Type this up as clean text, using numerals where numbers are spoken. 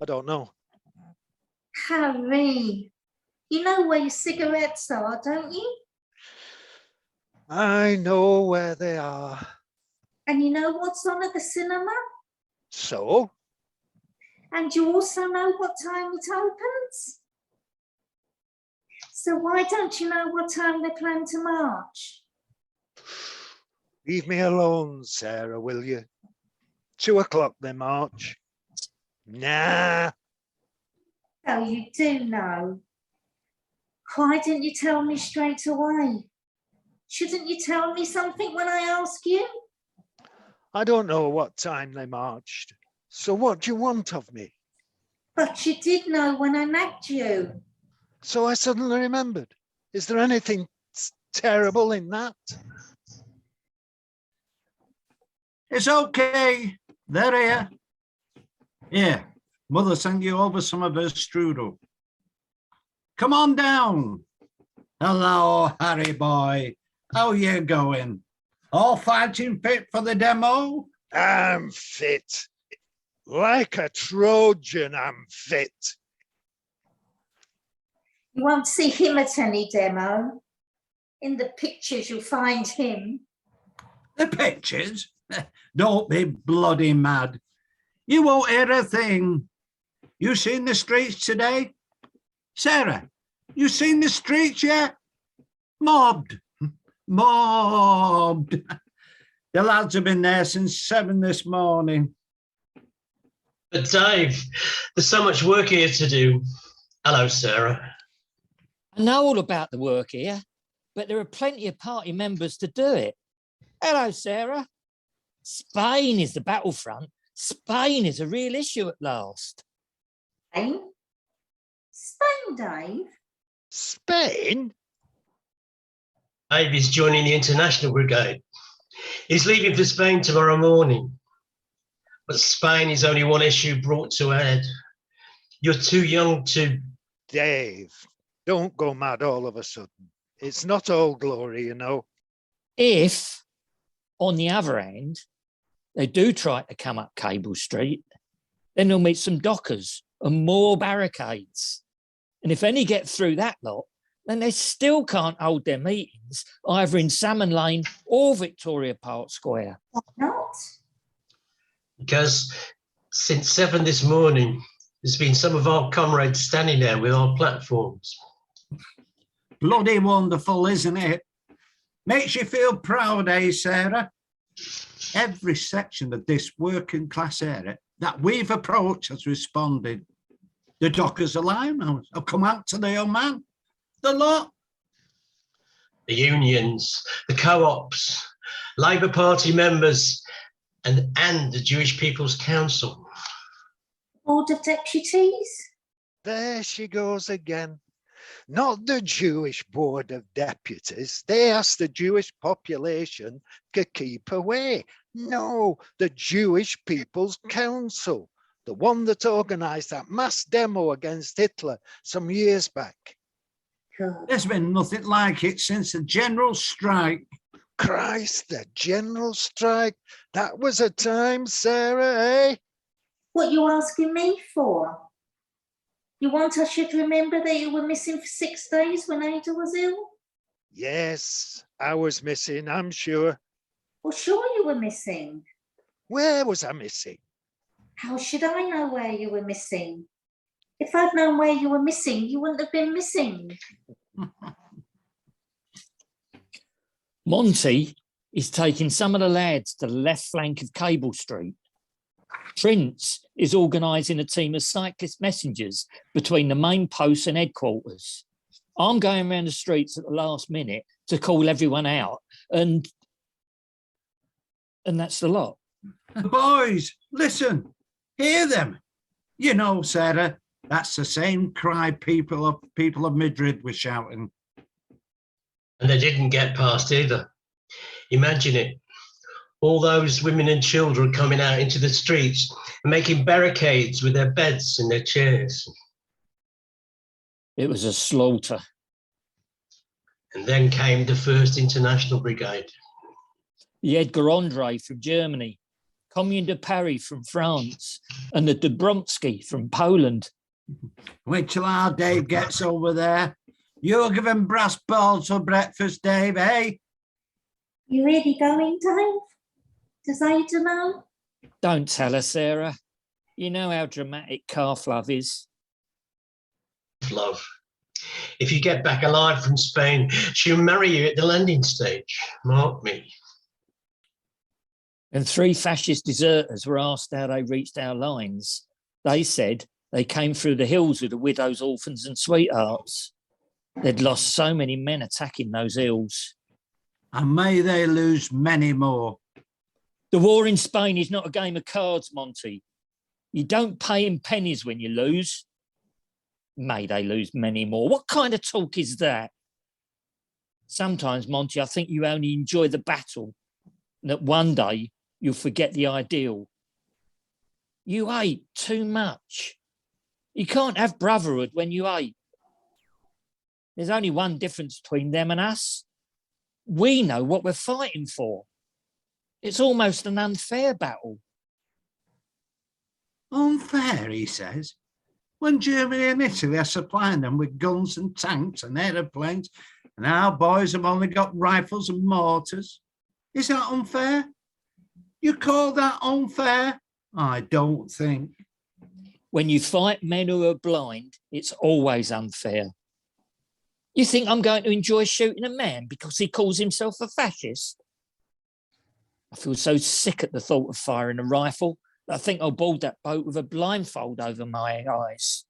I don't know. Harry, you know where your cigarettes are, don't you? I know where they are. And you know what's on at the cinema? So? And you also know what time it opens? So why don't you know what time they plan to march? Leave me alone, Sarah, will you? 2 o'clock they march. Nah. Oh, you do know. Why didn't you tell me straight away? Shouldn't you tell me something when I ask you? I don't know what time they marched. So what do you want of me? But you did know when I nagged you. So I suddenly remembered. Is there anything terrible in that? It's okay. They're here. Here, Mother sent you over some of her strudel. Come on down. Hello, Harry boy. How you going? All fighting fit for the demo? I'm fit. Like a Trojan, I'm fit. You won't see him at any demo. In the pictures, you'll find him. The pictures? Don't be bloody mad. You won't hear a thing. You seen the streets today? Sarah, you seen the streets yet? Mobbed. Mobbed. The lads have been there since 7 this morning. But Dave, there's so much work here to do. Hello, Sarah. I know all about the work here, but there are plenty of party members to do it. Hello, Sarah. Spain is the battlefront. Spain is a real issue at last. Spain? Spain, Dave? Spain? Dave is joining the International Brigade. He's leaving for Spain tomorrow morning. But Spain is only one issue brought to a head. You're too young to... Dave, don't go mad all of a sudden. It's not all glory, you know. If, on the other hand, they do try to come up Cable Street, then they'll meet some dockers and more barricades. And if any get through that lot, then they still can't hold their meetings either in Salmon Lane or Victoria Park Square. Why not? Because since 7 this morning, there's been some of our comrades standing there with our platforms. Bloody wonderful, isn't it? Makes you feel proud, eh, Sarah? Every section of this working class area that we've approached has responded. The Dockers Alliance have come out to the young man. The lot. The unions, the co-ops, Labour Party members, and the Jewish People's Council. Board of Deputies? There she goes again. Not the Jewish Board of Deputies. They asked the Jewish population to keep away. No, the Jewish People's Council, the one that organised that mass demo against Hitler some years back. There's been nothing like it since the general strike. Christ, the general strike. That was a time, Sarah, eh? What you asking me for? You want I should remember that you were missing for 6 days when Ada was ill? Yes, I was missing, I'm sure. Well, sure you were missing. Where was I missing? How should I know where you were missing? If I'd known where you were missing, you wouldn't have been missing. Monty is taking some of the lads to the left flank of Cable Street. Prince is organising a team of cyclist messengers between the main posts and headquarters. I'm going around the streets at the last minute to call everyone out, and that's the lot. Boys, listen, hear them. You know, Sarah, that's the same cry people of Madrid were shouting. And they didn't get past either. Imagine it. All those women and children coming out into the streets and making barricades with their beds and their chairs. It was a slaughter. And then came the 1st International Brigade. the Edgar Andre from Germany, Commune de Paris from France, and the Dobromsky from Poland. Wait till our Dave gets over there. You'll give him brass balls for breakfast, Dave, eh? You really going, Dave? Does Ada know? Don't tell her, Sarah. You know how dramatic calf love is. Love. If you get back alive from Spain, she'll marry you at the landing stage. Mark me. When 3 fascist deserters were asked how they reached our lines, they said they came through the hills with the widows, orphans and sweethearts. They'd lost so many men attacking those hills. And may they lose many more. The war in Spain is not a game of cards, Monty. You don't pay in pennies when you lose. May they lose many more. What kind of talk is that? Sometimes, Monty, I think you only enjoy the battle and that one day you'll forget the ideal. You ate too much. You can't have brotherhood when you ate. There's only one difference between them and us. We know what we're fighting for. It's almost an unfair battle. Unfair, he says. When Germany and Italy are supplying them with guns and tanks and aeroplanes, and our boys have only got rifles and mortars. Is that unfair? You call that unfair? I don't think. When you fight men who are blind, it's always unfair. You think I'm going to enjoy shooting a man because he calls himself a fascist? I feel so sick at the thought of firing a rifle that I think I'll board that boat with a blindfold over my eyes.